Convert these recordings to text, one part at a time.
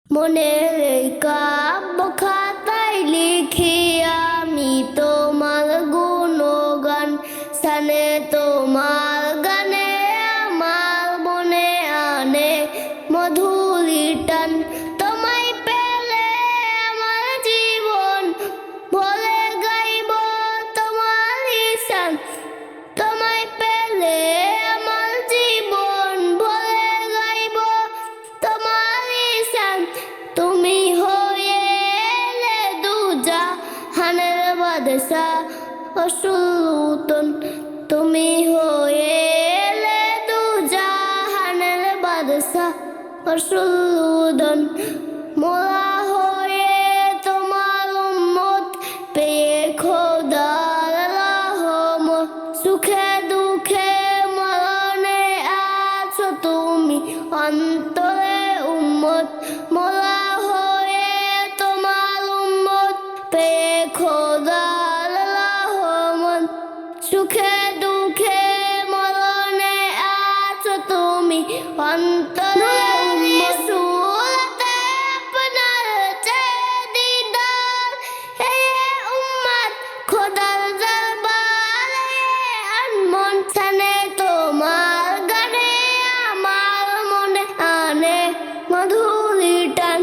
মনের এই কাব্য খাতায় লিখি আমি তোমার গুণগান, সানে তোমার গানে আমার মনে আনে মধুরি টান। তোমায় পেলে আমার জীবন ভরে গাইব তোমার ঈশান। তোমায় পেলে আমার জীবন ভরে গাইব তোমার ঈশান। তুমি হয়ে এলে দুজাহানের বাদশা ও সুলতান। তুমি হয়ে এলে দুজাহানের বাদশা ও সুলতান। মোরা হয়ে তোমার উম্মত পেয়ে খোদার রহমত। সুখে দুঃখে মরণে আছো তুমি অন্তরে উম্মত। মোরা হয়ে তোমার উম্মত পেয়ে খোদার রহমত। সুখে দুঃখে মরণে আছো তুমি অন্তরে উম্মত। সুরতে আপনার চেয়ে দিদার হে উম্মত, খোদার দরবারে আনমন। সানে তোমার গানে আমার মনে আনে মধুরি টান।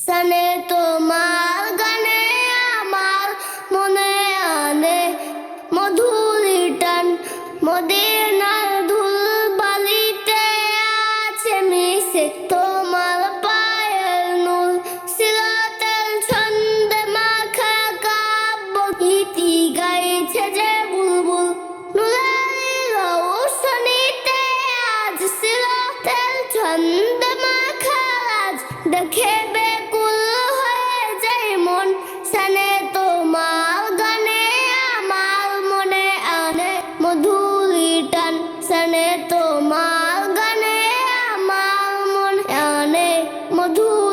সানে তোমার গানে আমার মনে আনে মধুরি টান। মদিনার ধুল বালিতে আছে মিশে তোমার পায়ের নূর। সিরাতের ছন্দে মাখা কাব্য গীতি গাইছে যে বুলবুল। নূরের রৌশনীতে আজ সিরাতের ছন্দে মাখা রাজ দেখে বেকুল হয়ে যায় মন। সানে তোমার গানে আমার মনে আনে মধুরি টান। সানে তোমার গানে আমার মনে আনে মধুরি